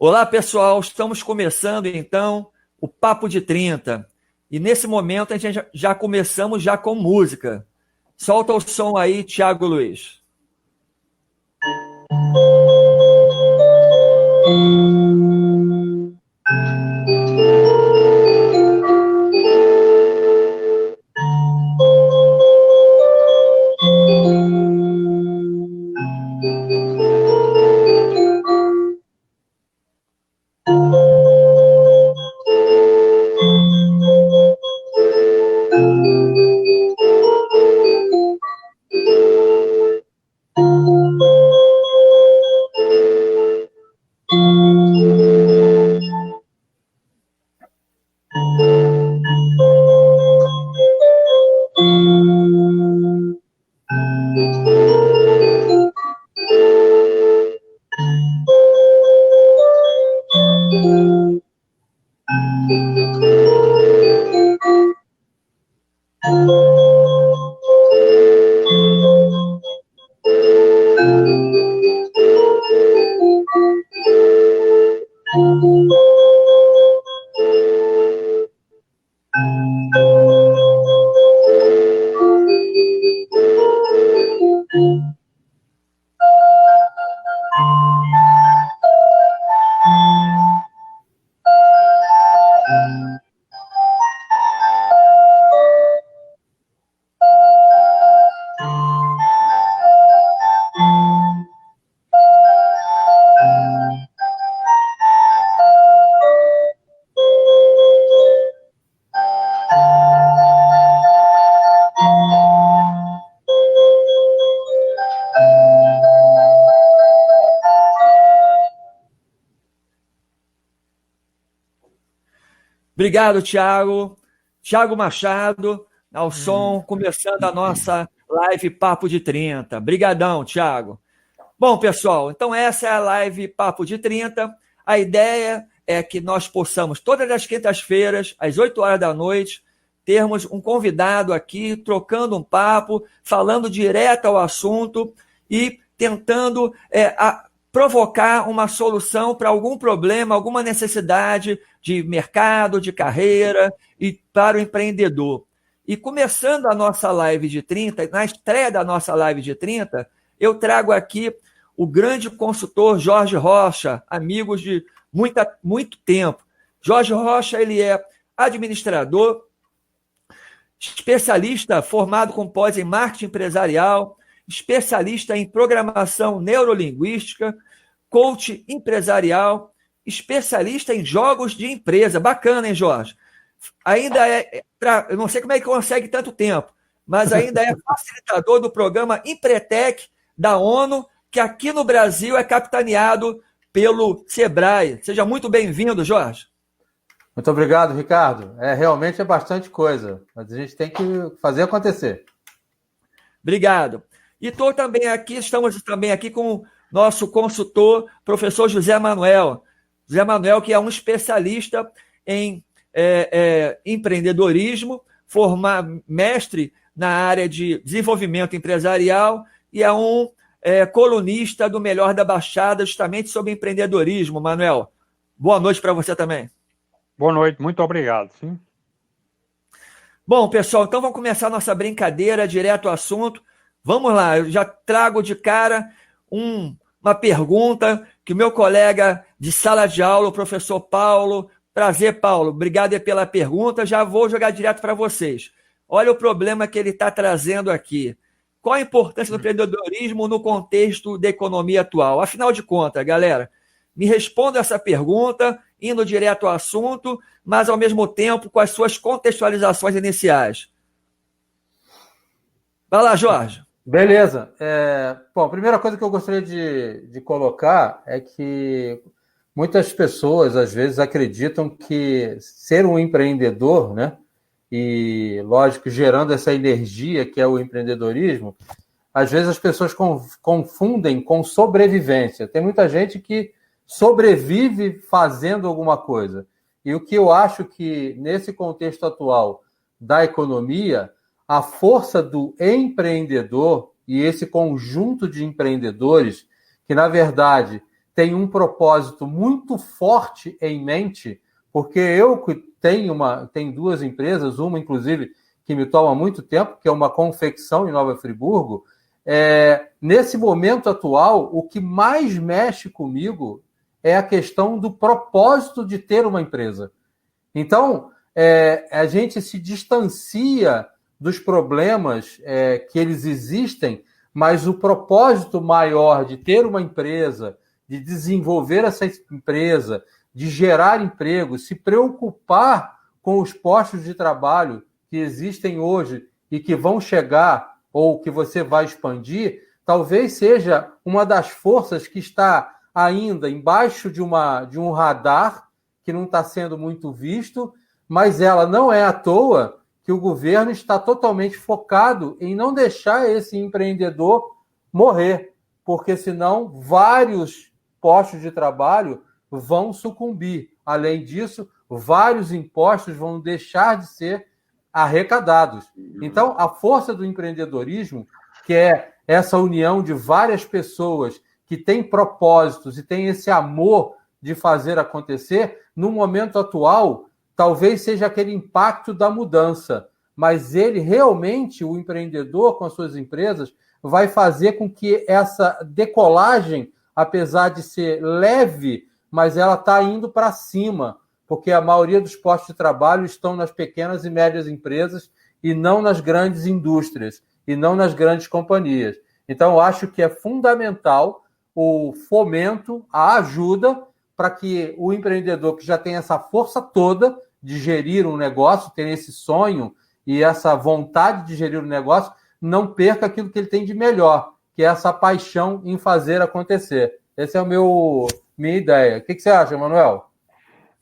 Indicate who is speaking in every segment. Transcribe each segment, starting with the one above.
Speaker 1: Olá, pessoal, estamos começando então o Papo de 30. E nesse momento a gente já começamos já com música. Solta o som aí, Thiago Luiz. Obrigado, Thiago. Thiago Machado, ao som, começando a nossa live Papo de 30. Brigadão, Thiago. Bom, pessoal, então essa é a live Papo de 30. A ideia é que nós possamos, todas as quintas-feiras, às 8 horas da noite, termos um convidado aqui, trocando um papo, falando direto ao assunto e tentando provocar uma solução para algum problema, alguma necessidade de mercado, de carreira e para o empreendedor. E começando a nossa live de 30, na estreia da nossa live de 30, eu trago aqui o grande consultor Jorge Rocha, amigos de muito tempo. Jorge Rocha, ele é administrador, especialista formado com pós em marketing empresarial, especialista em programação neurolinguística, coach empresarial, especialista em jogos de empresa. Bacana, hein, Jorge? Ainda eu não sei como é que consegue tanto tempo, mas ainda é facilitador do programa Empretec da ONU, que aqui no Brasil é capitaneado pelo Sebrae. Seja muito bem-vindo, Jorge.
Speaker 2: Muito obrigado, Ricardo. Realmente é bastante coisa, mas a gente tem que fazer acontecer.
Speaker 1: Obrigado. E estamos também aqui com o nosso consultor, professor José Manuel. José Manuel, que é um especialista em empreendedorismo, mestre na área de desenvolvimento empresarial e é um colunista do Melhor da Baixada, justamente sobre empreendedorismo. Manuel, boa noite para você também.
Speaker 3: Boa noite, muito obrigado. Sim.
Speaker 1: Bom, pessoal, então vamos começar a nossa brincadeira direto ao assunto. Vamos lá, eu já trago de cara uma pergunta que o meu colega de sala de aula, o professor Paulo. Prazer, Paulo. Obrigado pela pergunta. Já vou jogar direto para vocês. Olha o problema que ele está trazendo aqui. Qual a importância do empreendedorismo no contexto da economia atual? Afinal de contas, galera, me responda essa pergunta, indo direto ao assunto, mas ao mesmo tempo com as suas contextualizações iniciais. Vai lá, Jorge.
Speaker 2: Beleza. Bom, a primeira coisa que eu gostaria de colocar é que muitas pessoas, às vezes, acreditam que ser um empreendedor, né, e, lógico, gerando essa energia que é o empreendedorismo, às vezes as pessoas confundem com sobrevivência. Tem muita gente que sobrevive fazendo alguma coisa. E o que eu acho que, nesse contexto atual da economia, a força do empreendedor e esse conjunto de empreendedores que, na verdade, tem um propósito muito forte em mente, porque eu que tenho duas empresas, uma inclusive que me toma muito tempo, que é uma confecção em Nova Friburgo. Nesse momento atual, o que mais mexe comigo é a questão do propósito de ter uma empresa. Então, a gente se distancia dos problemas que eles existem, mas o propósito maior de ter uma empresa, de desenvolver essa empresa, de gerar emprego, se preocupar com os postos de trabalho que existem hoje e que vão chegar ou que você vai expandir, talvez seja uma das forças que está ainda embaixo de um radar que não está sendo muito visto, mas ela não é à toa que o governo está totalmente focado em não deixar esse empreendedor morrer, porque senão vários postos de trabalho vão sucumbir. Além disso, vários impostos vão deixar de ser arrecadados. Então, a força do empreendedorismo, que é essa união de várias pessoas que têm propósitos e têm esse amor de fazer acontecer, no momento atual, talvez seja aquele impacto da mudança, mas ele realmente, o empreendedor com as suas empresas, vai fazer com que essa decolagem, apesar de ser leve, mas ela está indo para cima, porque a maioria dos postos de trabalho estão nas pequenas e médias empresas e não nas grandes indústrias, e não nas grandes companhias. Então, eu acho que é fundamental o fomento, a ajuda, para que o empreendedor que já tem essa força toda de gerir um negócio, ter esse sonho e essa vontade de gerir um negócio, não perca aquilo que ele tem de melhor, que é essa paixão em fazer acontecer. Essa é minha ideia. O que você acha, Manuel?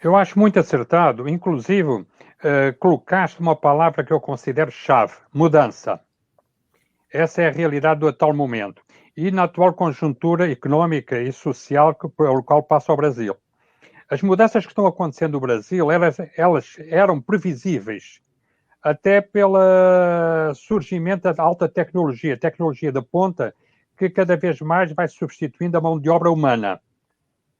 Speaker 3: Eu acho muito acertado. Inclusive, colocaste uma palavra que eu considero chave: mudança. Essa é a realidade do atual momento. E na atual conjuntura económica e social pelo qual passa o Brasil. As mudanças que estão acontecendo no Brasil, elas eram previsíveis, até pelo surgimento da alta tecnologia de ponta, que cada vez mais vai substituindo a mão de obra humana.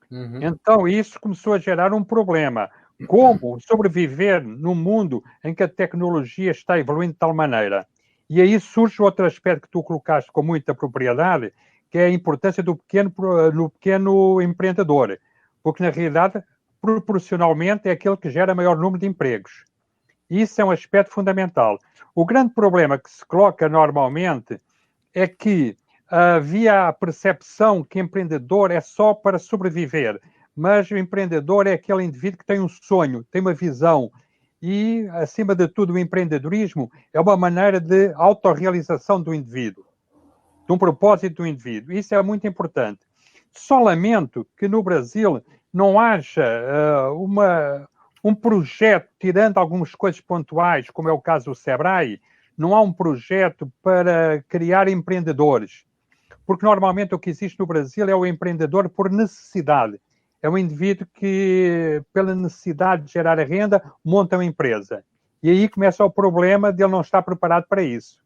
Speaker 3: Uhum. Então, isso começou a gerar um problema. Como sobreviver num mundo em que a tecnologia está evoluindo de tal maneira? E aí surge outro aspecto que tu colocaste com muita propriedade, que é a importância do pequeno empreendedor. Porque, na realidade, proporcionalmente, é aquele que gera maior número de empregos. Isso é um aspecto fundamental. O grande problema que se coloca normalmente é que havia a percepção que empreendedor é só para sobreviver, mas o empreendedor é aquele indivíduo que tem um sonho, tem uma visão e, acima de tudo, o empreendedorismo é uma maneira de autorrealização do indivíduo, de um propósito do indivíduo. Isso é muito importante. Só lamento que no Brasil não haja um projeto, tirando algumas coisas pontuais, como é o caso do Sebrae, não há um projeto para criar empreendedores. Porque normalmente o que existe no Brasil é o empreendedor por necessidade. É um indivíduo que, pela necessidade de gerar a renda, monta uma empresa. E aí começa o problema de ele não estar preparado para isso.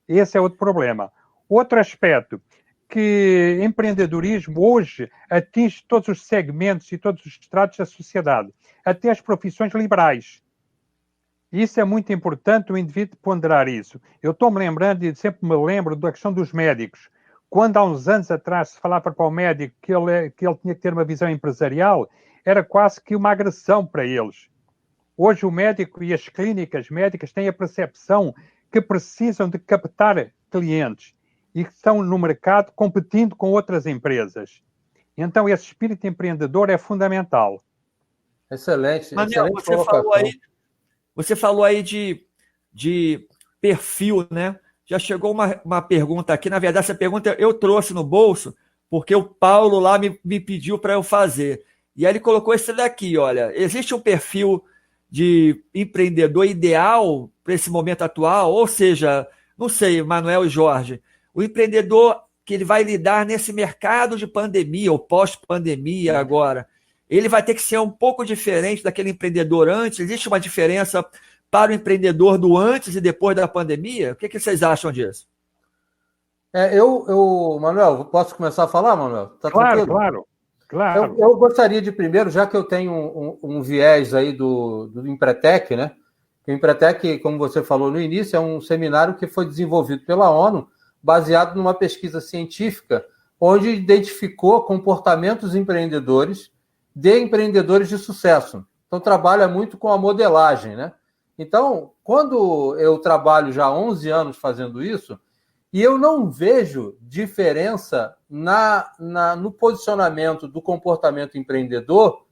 Speaker 3: Esse é outro problema. Outro aspecto, que empreendedorismo hoje atinge todos os segmentos e todos os estratos da sociedade, até as profissões liberais. Isso é muito importante o indivíduo ponderar isso. Eu estou-me lembrando e sempre me lembro da questão dos médicos. Quando há uns anos atrás se falava para o médico que ele tinha que ter uma visão empresarial, era quase que uma agressão para eles. Hoje o médico e as clínicas médicas têm a percepção que precisam de captar clientes e que estão no mercado competindo com outras empresas. Então esse espírito empreendedor é fundamental.
Speaker 2: Excelente.
Speaker 1: Manel,
Speaker 2: excelente
Speaker 1: você falou aí de perfil, né? Já chegou uma pergunta aqui. Na verdade, essa pergunta eu trouxe no bolso, porque o Paulo lá me pediu para eu fazer. E aí ele colocou esse daqui, olha. Existe um perfil de empreendedor ideal para esse momento atual? Ou seja, não sei, Manuel e Jorge, o empreendedor que ele vai lidar nesse mercado de pandemia ou pós-pandemia agora, ele vai ter que ser um pouco diferente daquele empreendedor antes? Existe uma diferença para o empreendedor do antes e depois da pandemia? O que vocês acham disso?
Speaker 2: Manuel, posso começar a falar, Manuel? Tá
Speaker 3: claro,
Speaker 2: tranquilo?
Speaker 3: Claro.
Speaker 2: Eu gostaria de primeiro, já que eu tenho um viés aí do Empretec, né? O Empretec, como você falou no início, é um seminário que foi desenvolvido pela ONU, baseado numa pesquisa científica, onde identificou comportamentos empreendedores de empreendedores de sucesso. Então, trabalha muito com a modelagem, né? Então, quando eu trabalho já há 11 anos fazendo isso, e eu não vejo diferença no posicionamento do comportamento empreendedor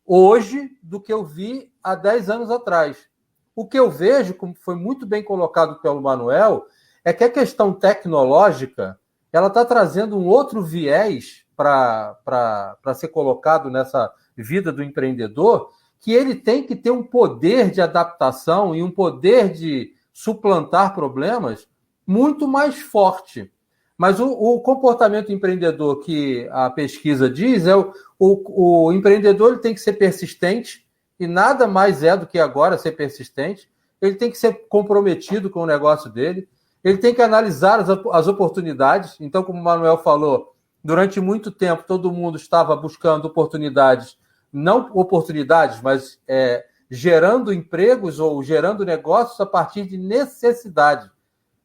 Speaker 2: hoje do que eu vi há 10 anos atrás. O que eu vejo, como foi muito bem colocado pelo Manuel, é que a questão tecnológica ela está trazendo um outro viés para ser colocado nessa vida do empreendedor, que ele tem que ter um poder de adaptação e um poder de suplantar problemas muito mais forte. Mas o comportamento empreendedor que a pesquisa diz é o empreendedor ele tem que ser persistente, e nada mais é do que agora ser persistente. Ele tem que ser comprometido com o negócio dele, ele tem que analisar as oportunidades. Então, como o Manuel falou, durante muito tempo todo mundo estava buscando oportunidades, não oportunidades, mas gerando empregos ou gerando negócios a partir de necessidade.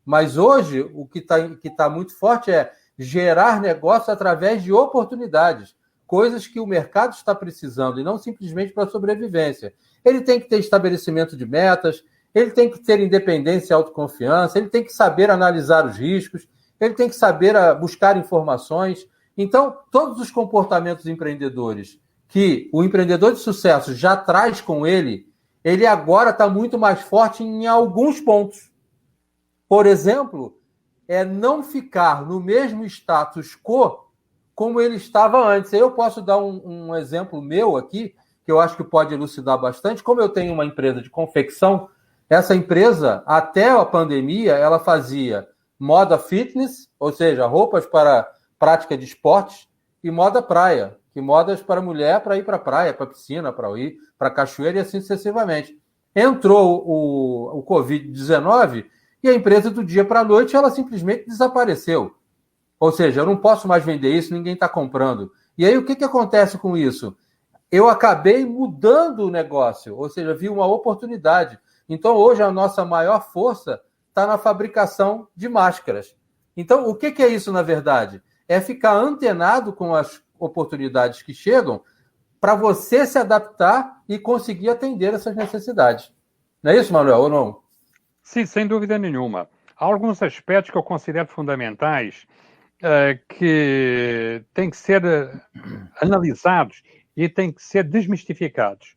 Speaker 2: Mas hoje o que tá muito forte é gerar negócios através de oportunidades, coisas que o mercado está precisando e não simplesmente para sobrevivência. Ele tem que ter estabelecimento de metas, ele tem que ter independência e autoconfiança, ele tem que saber analisar os riscos, ele tem que saber buscar informações. Então, todos os comportamentos empreendedores que o empreendedor de sucesso já traz com ele agora está muito mais forte em alguns pontos. Por exemplo, não ficar no mesmo status quo como ele estava antes. Eu posso dar um exemplo meu aqui, que eu acho que pode elucidar bastante. Como eu tenho uma empresa de confecção, essa empresa, até a pandemia, ela fazia moda fitness, ou seja, roupas para prática de esportes, e moda praia, que modas para mulher para ir para a praia, para a piscina, para ir para a cachoeira e assim sucessivamente. Entrou o Covid-19 e a empresa, do dia para a noite, ela simplesmente desapareceu. Ou seja, eu não posso mais vender isso, ninguém está comprando. E aí, o que acontece com isso? Eu acabei mudando o negócio, ou seja, vi uma oportunidade. Então, hoje, a nossa maior força está na fabricação de máscaras. Então, o que é isso, na verdade? É ficar antenado com as oportunidades que chegam para você se adaptar e conseguir atender essas necessidades. Não é isso, Manuel, ou não?
Speaker 3: Sim, sem dúvida nenhuma. Há alguns aspectos que eu considero fundamentais que têm que ser analisados e têm que ser desmistificados.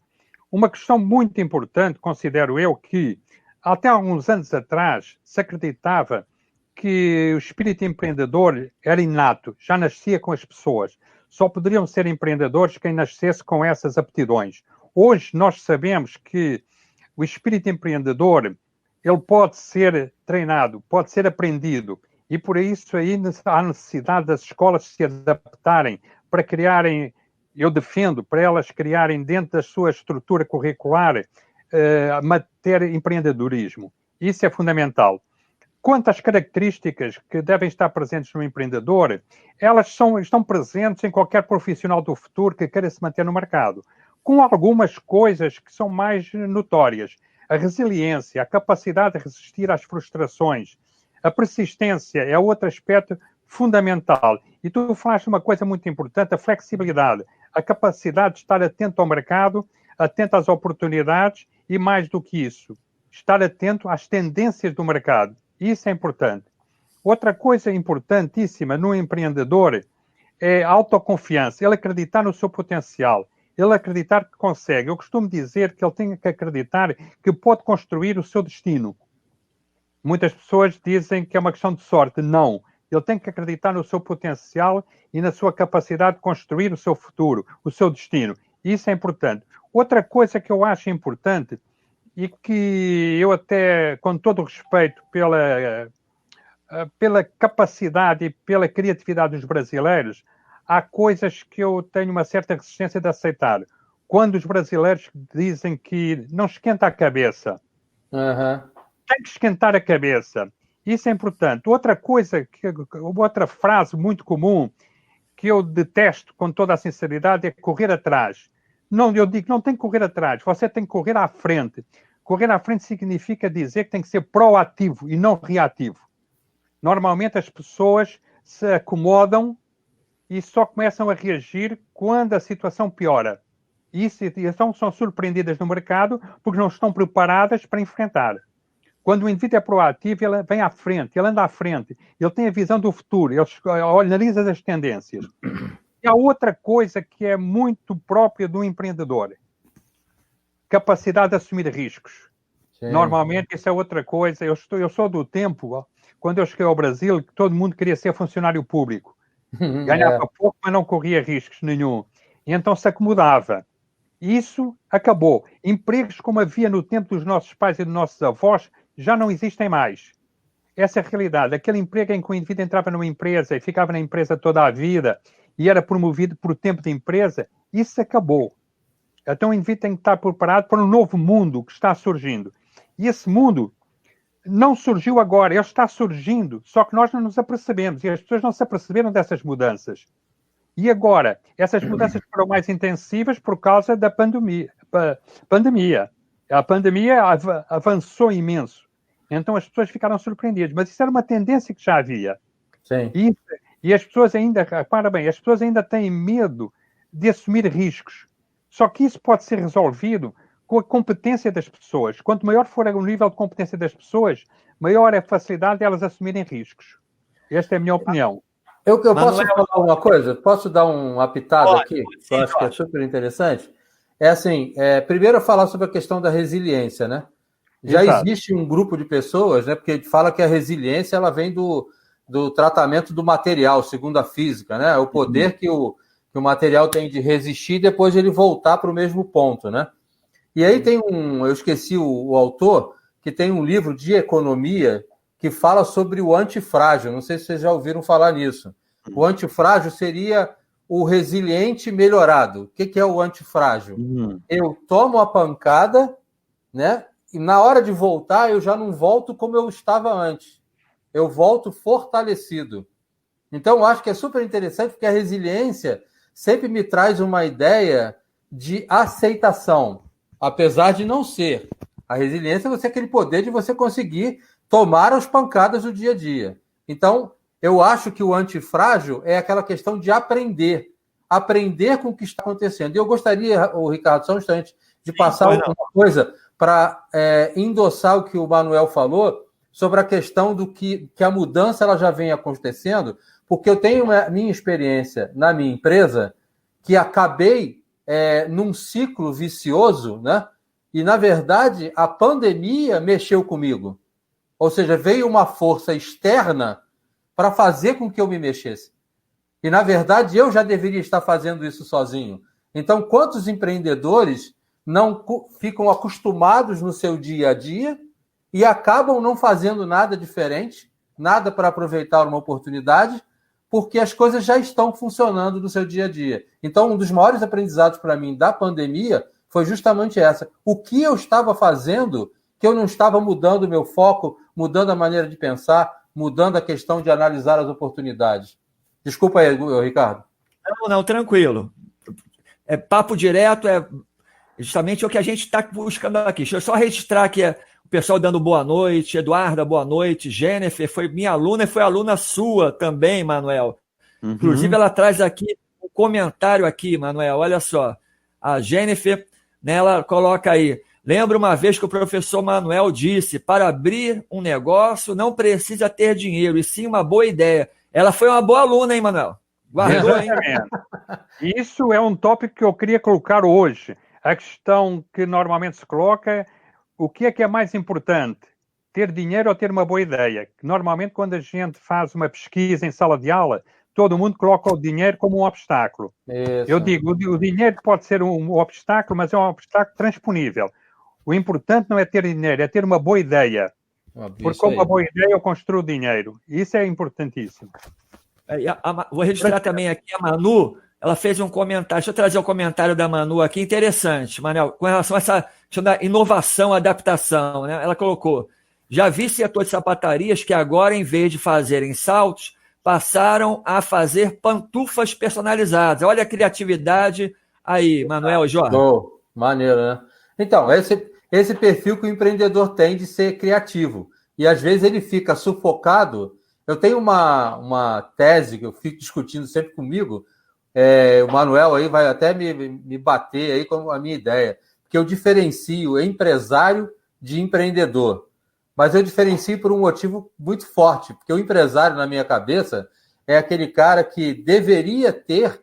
Speaker 3: Uma questão muito importante, considero eu, que até alguns anos atrás se acreditava que o espírito empreendedor era inato, já nascia com as pessoas. Só poderiam ser empreendedores quem nascesse com essas aptidões. Hoje nós sabemos que o espírito empreendedor ele pode ser treinado, pode ser aprendido, e por isso aí há necessidade das escolas se adaptarem para criarem, eu defendo, para elas criarem dentro da sua estrutura curricular a matéria empreendedorismo. Isso é fundamental. Quanto às características que devem estar presentes no empreendedor, elas estão presentes em qualquer profissional do futuro que queira se manter no mercado, com algumas coisas que são mais notórias. A resiliência, a capacidade de resistir às frustrações, a persistência é outro aspecto fundamental. E tu falaste uma coisa muito importante, a flexibilidade, a capacidade de estar atento ao mercado, atento às oportunidades e, mais do que isso, estar atento às tendências do mercado. Isso é importante. Outra coisa importantíssima no empreendedor é a autoconfiança, ele acreditar no seu potencial. Ele acreditar que consegue. Eu costumo dizer que ele tem que acreditar que pode construir o seu destino. Muitas pessoas dizem que é uma questão de sorte. Não. Ele tem que acreditar no seu potencial e na sua capacidade de construir o seu futuro, o seu destino. Isso é importante. Outra coisa que eu acho importante e que eu até, com todo o respeito pela capacidade e pela criatividade dos brasileiros, há coisas que eu tenho uma certa resistência de aceitar. Quando os brasileiros dizem que não esquenta a cabeça. Tem que esquentar a cabeça. Isso é importante. Outra coisa, outra frase muito comum, que eu detesto com toda a sinceridade é correr atrás. Não, eu digo, não tem que correr atrás, você tem que correr à frente. Correr à frente significa dizer que tem que ser proativo e não reativo. Normalmente as pessoas se acomodam e só começam a reagir quando a situação piora. E então são surpreendidas no mercado porque não estão preparadas para enfrentar. Quando o indivíduo é proativo, ele vem à frente, ele anda à frente, ele tem a visão do futuro, ele analisa as tendências. E há outra coisa que é muito própria do empreendedor. Capacidade de assumir riscos. Sim. Normalmente, isso é outra coisa. Eu sou do tempo, quando eu cheguei ao Brasil, que todo mundo queria ser funcionário público. Ganhava pouco, mas não corria riscos nenhum. E então se acomodava. Isso acabou. Empregos como havia no tempo dos nossos pais e dos nossos avós já não existem mais. Essa é a realidade. Aquele emprego em que o indivíduo entrava numa empresa e ficava na empresa toda a vida e era promovido por tempo de empresa, isso acabou. Então o indivíduo tem que estar preparado para um novo mundo que está surgindo. E esse mundo não surgiu agora, ele está surgindo, só que nós não nos apercebemos e as pessoas não se aperceberam dessas mudanças. E agora, essas mudanças foram mais intensivas por causa da pandemia. A pandemia avançou imenso. Então as pessoas ficaram surpreendidas. Mas isso era uma tendência que já havia.
Speaker 2: Sim.
Speaker 3: E as pessoas ainda, repara bem, as pessoas ainda têm medo de assumir riscos. Só que isso pode ser resolvido com a competência das pessoas. Quanto maior for o nível de competência das pessoas, maior é a facilidade de elas assumirem riscos. Esta é a minha opinião.
Speaker 2: Eu posso falar uma coisa? Posso dar um apitado aqui? Que eu acho que é super interessante. É assim, primeiro falar sobre a questão da resiliência, né? Já existe um grupo de pessoas, né? Porque fala que a resiliência ela vem do tratamento do material, segundo a física, né? O poder que o material tem de resistir e depois ele voltar para o mesmo ponto, né? E aí tem eu esqueci o autor, que tem um livro de economia que fala sobre o antifrágil. Não sei se vocês já ouviram falar nisso. O antifrágil seria o resiliente melhorado. O que é o antifrágil? Eu tomo a pancada, né? E na hora de voltar, eu já não volto como eu estava antes. Eu volto fortalecido. Então, eu acho que é super interessante, porque a resiliência sempre me traz uma ideia de aceitação, apesar de não ser. A resiliência é aquele poder de você conseguir tomar as pancadas do dia a dia. Então, eu acho que o antifrágil é aquela questão de aprender com o que está acontecendo. E eu gostaria, Ricardo, só um instante, de passar uma coisa para endossar o que o Manuel falou sobre a questão do que a mudança ela já vem acontecendo, porque eu tenho a minha experiência na minha empresa que acabei num ciclo vicioso, né? E, na verdade, a pandemia mexeu comigo. Ou seja, veio uma força externa para fazer com que eu me mexesse. E, na verdade, eu já deveria estar fazendo isso sozinho. Então, quantos empreendedores não ficam acostumados no seu dia a dia e acabam não fazendo nada diferente, nada para aproveitar uma oportunidade, porque as coisas já estão funcionando no seu dia a dia. Então, um dos maiores aprendizados para mim da pandemia foi justamente essa. O que eu estava fazendo que eu não estava mudando o meu foco, mudando a maneira de pensar, mudando a questão de analisar as oportunidades. Desculpa aí, Ricardo.
Speaker 1: Não, tranquilo. É papo direto, é justamente o que a gente está buscando aqui. Deixa eu só registrar aqui o pessoal dando boa noite. Eduarda, boa noite. Jennifer, foi minha aluna e foi aluna sua também, Manuel. Inclusive, ela traz aqui um comentário aqui, Manuel. Olha só. A Jennifer, né, ela coloca aí: lembro uma vez que o professor Manuel disse, para abrir um negócio não precisa ter dinheiro, e sim uma boa ideia. Ela foi uma boa aluna, hein, Manuel? Guardou, hein?
Speaker 3: Isso é um tópico que eu queria colocar hoje. A questão que normalmente se coloca é o que é mais importante? Ter dinheiro ou ter uma boa ideia? Normalmente, quando a gente faz uma pesquisa em sala de aula, todo mundo coloca o dinheiro como um obstáculo. Isso. Eu digo, o dinheiro pode ser um obstáculo, mas é um obstáculo transponível. O importante não é ter dinheiro, é ter uma boa ideia. Porque com uma boa ideia eu construo dinheiro. Isso é importantíssimo.
Speaker 1: Vou registrar também aqui a Manu. Ela fez um comentário. Deixa eu trazer o comentário da Manu aqui. Interessante, Manuel, com relação a essa questão da inovação, adaptação, né? Ela colocou: já vi setor de sapatarias que agora, em vez de fazerem saltos, passaram a fazer pantufas personalizadas. Olha a criatividade aí, Manuel e Jorge.
Speaker 2: Oh, maneiro, né? Então, esse perfil que o empreendedor tem de ser criativo. E às vezes ele fica sufocado. Eu tenho uma tese que eu fico discutindo sempre comigo. O Manuel aí vai até me bater aí com a minha ideia. Que eu diferencio empresário de empreendedor. Mas eu diferencio por um motivo muito forte. Porque o empresário, na minha cabeça, é aquele cara que deveria ter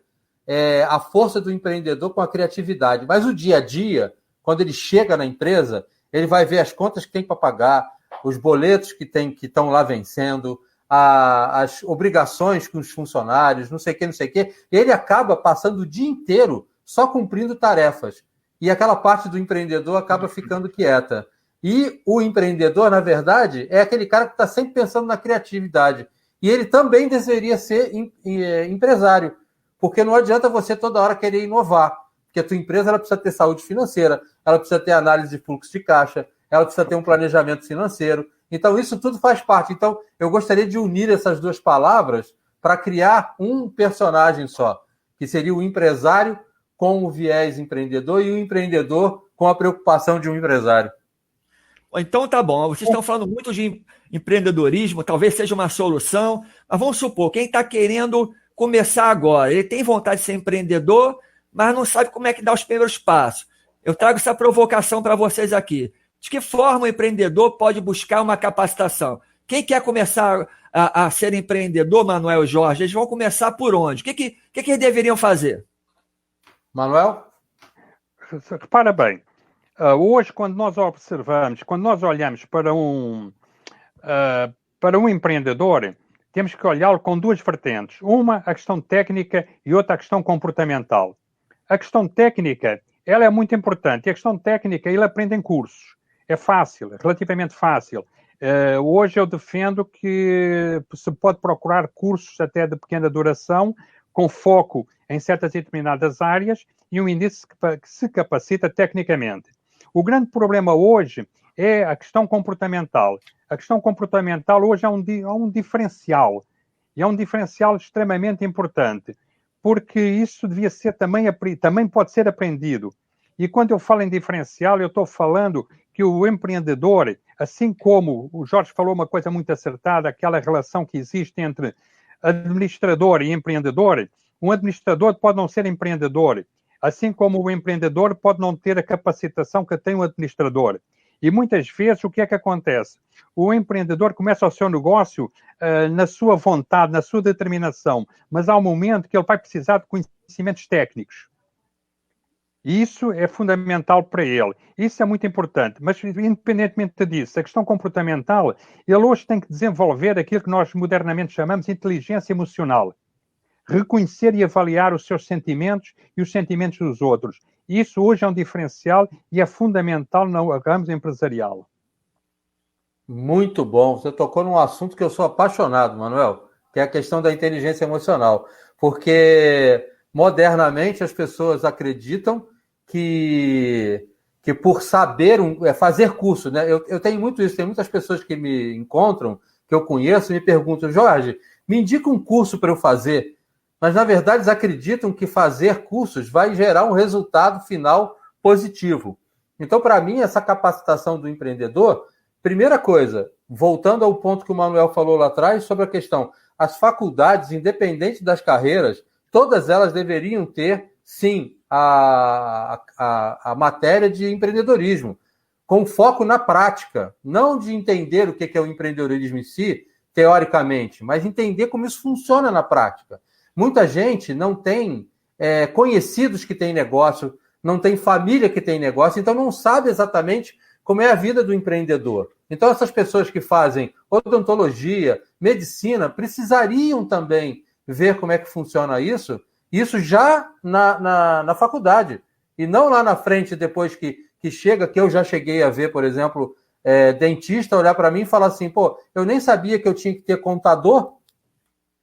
Speaker 2: a força do empreendedor com a criatividade. Mas o dia a dia, quando ele chega na empresa, ele vai ver as contas que tem para pagar, os boletos que estão lá vencendo, as obrigações com os funcionários, não sei o que, e ele acaba passando o dia inteiro só cumprindo tarefas. E aquela parte do empreendedor acaba ficando quieta. E o empreendedor, na verdade, é aquele cara que está sempre pensando na criatividade. E ele também deveria ser empresário, porque não adianta você toda hora querer inovar, porque a tua empresa ela precisa ter saúde financeira, ela precisa ter análise de fluxo de caixa, ela precisa ter um planejamento financeiro. Então, isso tudo faz parte. Então, eu gostaria de unir essas duas palavras para criar um personagem só, que seria o empresário com o viés empreendedor e o empreendedor com a preocupação de um empresário.
Speaker 1: Então, tá bom. Vocês estão falando muito de empreendedorismo, talvez seja uma solução, mas vamos supor, quem está querendo começar agora, ele tem vontade de ser empreendedor, mas não sabe como é que dá os primeiros passos. Eu trago essa provocação para vocês aqui. De que forma o empreendedor pode buscar uma capacitação? Quem quer começar a ser empreendedor, Manuel e Jorge, eles vão começar por onde? O que eles deveriam fazer?
Speaker 2: Manuel?
Speaker 3: Repara bem, hoje quando nós observamos, quando nós olhamos para um empreendedor, temos que olhá-lo com duas vertentes. Uma, a questão técnica, e outra, a questão comportamental. A questão técnica, ela é muito importante. E a questão técnica, ele aprende em cursos. É fácil, relativamente fácil. Hoje eu defendo que se pode procurar cursos até de pequena duração, com foco em certas e determinadas áreas, e um índice que se capacita tecnicamente. O grande problema hoje é a questão comportamental. A questão comportamental hoje é um diferencial. E é um diferencial extremamente importante, porque isso devia ser também pode ser aprendido. E quando eu falo em diferencial, eu estou falando que o empreendedor, assim como o Jorge falou uma coisa muito acertada, aquela relação que existe entre administrador e empreendedor, um administrador pode não ser empreendedor, assim como o empreendedor pode não ter a capacitação que tem o administrador. E muitas vezes o que é que acontece? O empreendedor começa o seu negócio na sua vontade, na sua determinação, mas há um momento que ele vai precisar de conhecimentos técnicos. E isso é fundamental para ele. Isso é muito importante. Mas, independentemente disso, a questão comportamental, ele hoje tem que desenvolver aquilo que nós modernamente chamamos de inteligência emocional. Reconhecer e avaliar os seus sentimentos e os sentimentos dos outros. Isso hoje é um diferencial e é fundamental no ramo empresarial.
Speaker 2: Muito bom. Você tocou num assunto que eu sou apaixonado, Manuel, que é a questão da inteligência emocional. Porque, modernamente, as pessoas acreditam que por saber fazer curso, né? Eu tenho muito isso, tem muitas pessoas que me encontram, que eu conheço, e me perguntam, Jorge, me indica um curso para eu fazer. Mas, na verdade, eles acreditam que fazer cursos vai gerar um resultado final positivo. Então, para mim, essa capacitação do empreendedor, primeira coisa, voltando ao ponto que o Manuel falou lá atrás, sobre a questão, as faculdades, independente das carreiras, todas elas deveriam ter, sim, a matéria de empreendedorismo, com foco na prática, não de entender o que é o empreendedorismo em si, teoricamente, mas entender como isso funciona na prática. Muita gente não tem conhecidos que têm negócio, não tem família que tem negócio, então não sabe exatamente como é a vida do empreendedor. Então essas pessoas que fazem odontologia, medicina, precisariam também ver como é que funciona isso já na faculdade, e não lá na frente, depois que chega, que eu já cheguei a ver, por exemplo, dentista olhar para mim e falar assim, pô, eu nem sabia que eu tinha que ter contador,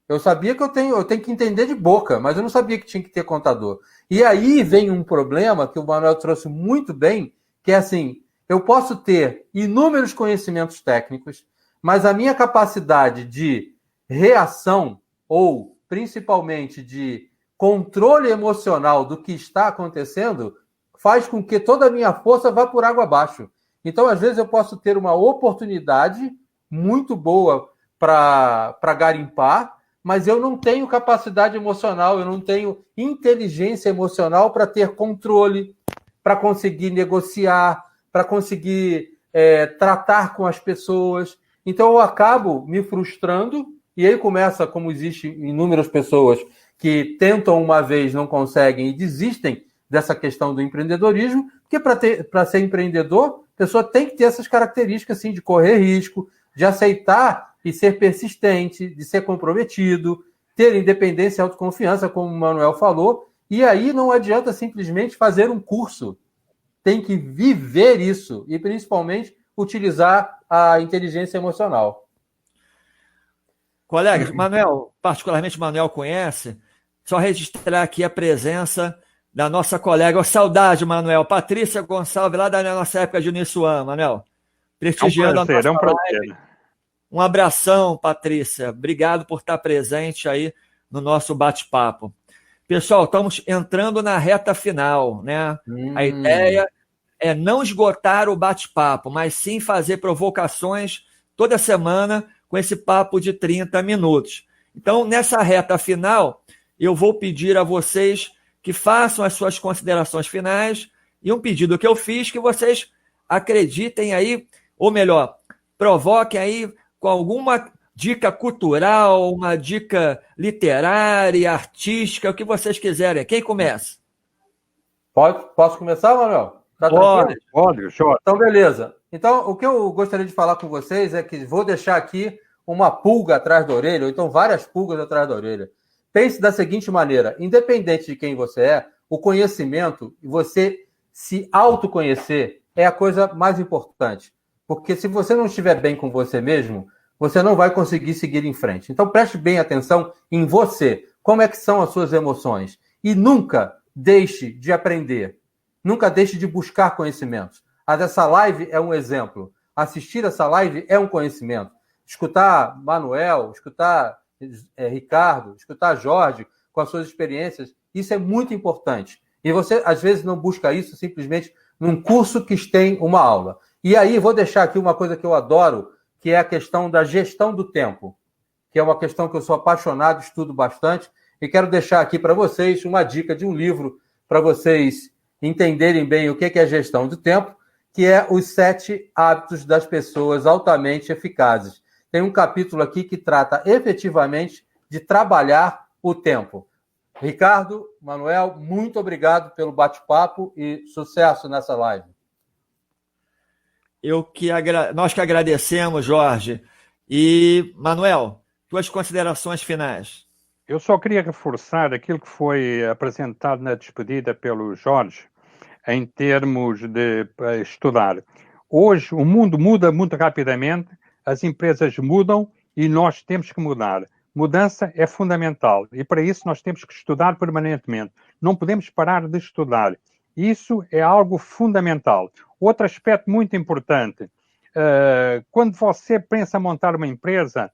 Speaker 2: eu sabia que eu tenho que entender de boca, mas eu não sabia que tinha que ter contador. E aí vem um problema que o Manuel trouxe muito bem, que é assim, eu posso ter inúmeros conhecimentos técnicos, mas a minha capacidade de reação ou principalmente de controle emocional do que está acontecendo, faz com que toda a minha força vá por água abaixo. Então, às vezes, eu posso ter uma oportunidade muito boa para garimpar, mas eu não tenho capacidade emocional, eu não tenho inteligência emocional para ter controle, para conseguir negociar, para conseguir tratar com as pessoas. Então, eu acabo me frustrando, e aí começa, como existe inúmeras pessoas que tentam uma vez, não conseguem e desistem dessa questão do empreendedorismo, porque para ser empreendedor, a pessoa tem que ter essas características assim, de correr risco, de aceitar e ser persistente, de ser comprometido, ter independência e autoconfiança, como o Manuel falou, e aí não adianta simplesmente fazer um curso. Tem que viver isso e, principalmente, utilizar a inteligência emocional.
Speaker 1: Colegas, Manuel, particularmente Manuel conhece, só registrar aqui a presença da nossa colega, saudade, Manuel, Patrícia Gonçalves, lá da nossa época de Uniswan, Manuel, prestigiando a nossa live. Um abração, Patrícia, obrigado por estar presente aí no nosso bate-papo. Pessoal, estamos entrando na reta final, né? A ideia é não esgotar o bate-papo, mas sim fazer provocações toda semana com esse papo de 30 minutos. Então, nessa reta final, eu vou pedir a vocês que façam as suas considerações finais e um pedido que eu fiz, que vocês acreditem aí, ou melhor, provoquem aí com alguma dica cultural, uma dica literária, artística, o que vocês quiserem. Quem começa?
Speaker 2: Posso começar, Manuel?
Speaker 3: Tá pode, chora.
Speaker 2: Então, beleza. Então, o que eu gostaria de falar com vocês é que vou deixar aqui uma pulga atrás da orelha, ou então várias pulgas atrás da orelha. Pense da seguinte maneira, independente de quem você é, o conhecimento e você se autoconhecer é a coisa mais importante. Porque se você não estiver bem com você mesmo, você não vai conseguir seguir em frente. Então, preste bem atenção em você. Como é que são as suas emoções? E nunca deixe de aprender. Nunca deixe de buscar conhecimentos. Essa live é um exemplo. Assistir essa live é um conhecimento. Escutar Manuel, escutar Ricardo, escutar Jorge com as suas experiências, isso é muito importante. E você, às vezes, não busca isso simplesmente num curso que tem uma aula. E aí, vou deixar aqui uma coisa que eu adoro, que é a questão da gestão do tempo, que é uma questão que eu sou apaixonado, estudo bastante, e quero deixar aqui para vocês uma dica de um livro para vocês entenderem bem o que é a gestão do tempo, que é Os 7 Hábitos das Pessoas Altamente Eficazes. Tem um capítulo aqui que trata efetivamente de trabalhar o tempo. Ricardo, Manuel, muito obrigado pelo bate-papo e sucesso nessa live.
Speaker 1: Nós que agradecemos, Jorge. E, Manuel, tuas considerações finais.
Speaker 3: Eu só queria reforçar aquilo que foi apresentado na despedida pelo Jorge, em termos de estudar. Hoje, o mundo muda muito rapidamente, as empresas mudam e nós temos que mudar. Mudança é fundamental e, para isso, nós temos que estudar permanentemente. Não podemos parar de estudar. Isso é algo fundamental. Outro aspecto muito importante, quando você pensa em montar uma empresa,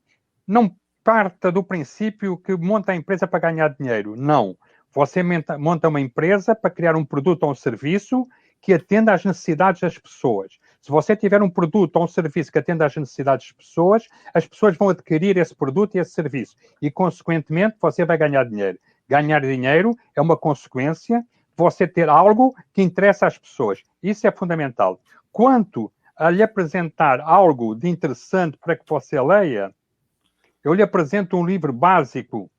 Speaker 3: não parta do princípio que monta a empresa para ganhar dinheiro. Não. Você monta uma empresa para criar um produto ou um serviço que atenda às necessidades das pessoas. Se você tiver um produto ou um serviço que atenda às necessidades das pessoas, as pessoas vão adquirir esse produto e esse serviço. E, consequentemente, você vai ganhar dinheiro. Ganhar dinheiro é uma consequência de você ter algo que interessa às pessoas. Isso é fundamental. Quanto a lhe apresentar algo de interessante para que você leia, eu lhe apresento um livro básico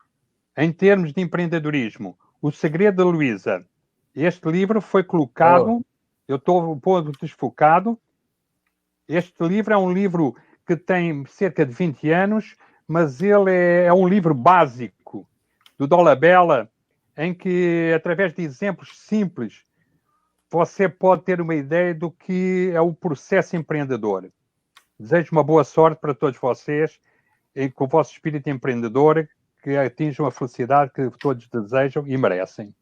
Speaker 3: em termos de empreendedorismo, O Segredo da Luísa. Este livro foi colocado, eu estou um pouco desfocado, este livro é um livro que tem cerca de 20 anos, mas ele é um livro básico do Dolabella, em que, através de exemplos simples, você pode ter uma ideia do que é o processo empreendedor. Desejo uma boa sorte para todos vocês, e com o vosso espírito empreendedor, que atinjam a felicidade que todos desejam e merecem.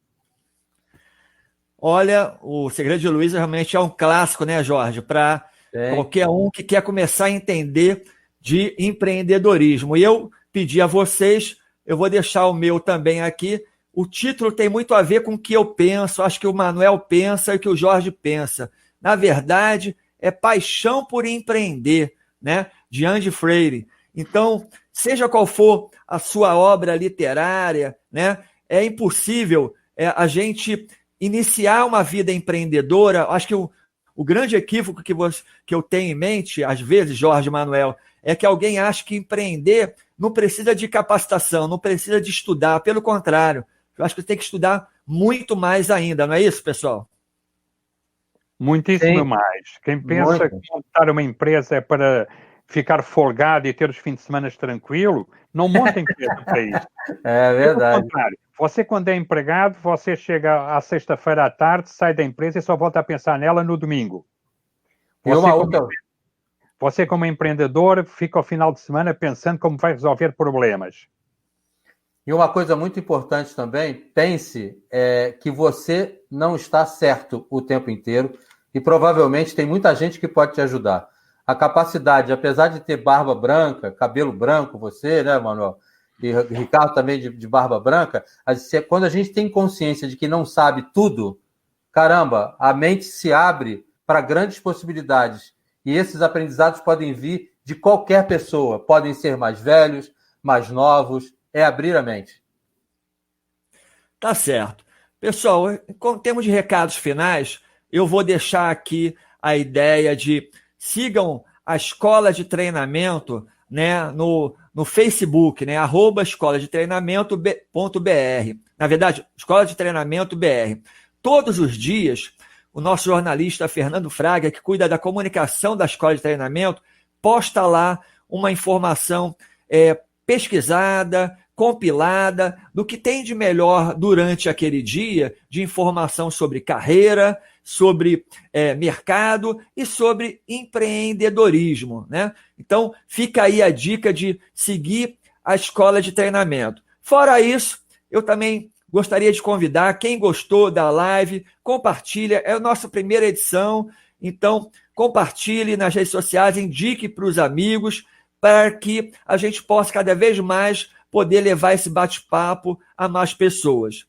Speaker 1: Olha, o Segredo de Luísa realmente é um clássico, né, Jorge? Para qualquer um que quer começar a entender de empreendedorismo. E eu pedi a vocês eu vou deixar o meu também aqui. O título tem muito a ver com o que eu penso, acho que o Manuel pensa e o que o Jorge pensa. Na verdade, é Paixão por Empreender, né? De Andy Freire. Então, seja qual for a sua obra literária, né? É impossível a gente iniciar uma vida empreendedora. Acho que o grande equívoco que eu tenho em mente, às vezes, Jorge e Manuel, é que alguém acha que empreender não precisa de capacitação, não precisa de estudar. Pelo contrário, eu acho que tem que estudar muito mais ainda, não é isso, pessoal?
Speaker 3: Muitíssimo mais. Quem pensa que montar uma empresa é para ficar folgado e ter os fins de semana tranquilo, não monta empresa para isso.
Speaker 2: É verdade.
Speaker 3: Pelo contrário, você quando é empregado, você chega à sexta-feira à tarde, sai da empresa e só volta a pensar nela no domingo. Você como empreendedor, fica ao final de semana pensando como vai resolver problemas.
Speaker 2: E uma coisa muito importante também, pense que você não está certo o tempo inteiro e provavelmente tem muita gente que pode te ajudar. A capacidade, apesar de ter barba branca, cabelo branco, você, né, Manuel? E Ricardo também de barba branca, quando a gente tem consciência de que não sabe tudo, caramba, a mente se abre para grandes possibilidades. E esses aprendizados podem vir de qualquer pessoa, podem ser mais velhos, mais novos, é abrir a mente.
Speaker 1: Tá certo. Pessoal, em termos de recados finais, eu vou deixar aqui a ideia de sigam a Escola de Treinamento, né, no Facebook, né, @escoladetreinamento.br. Na verdade, Escola de Treinamento BR. Todos os dias, o nosso jornalista Fernando Fraga, que cuida da comunicação da Escola de Treinamento, posta lá uma informação pesquisada, compilada, do que tem de melhor durante aquele dia, de informação sobre carreira, sobre mercado e sobre empreendedorismo, né? Então, fica aí a dica de seguir a Escola de Treinamento. Fora isso, eu também gostaria de convidar quem gostou da live, compartilha, é a nossa primeira edição, então compartilhe nas redes sociais, indique para os amigos, para que a gente possa cada vez mais poder levar esse bate-papo a mais pessoas.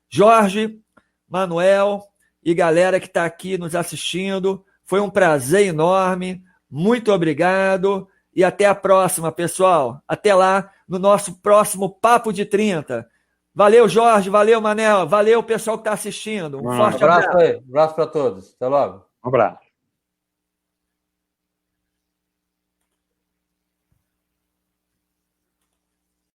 Speaker 1: Jorge, Manuel e galera que está aqui nos assistindo, foi um prazer enorme, muito obrigado e até a próxima, pessoal. Até lá no nosso próximo Papo de 30. Valeu, Jorge, valeu, Manel, valeu, pessoal que está assistindo. Um forte abraço.
Speaker 2: Um abraço para todos. Até logo.
Speaker 3: Um abraço.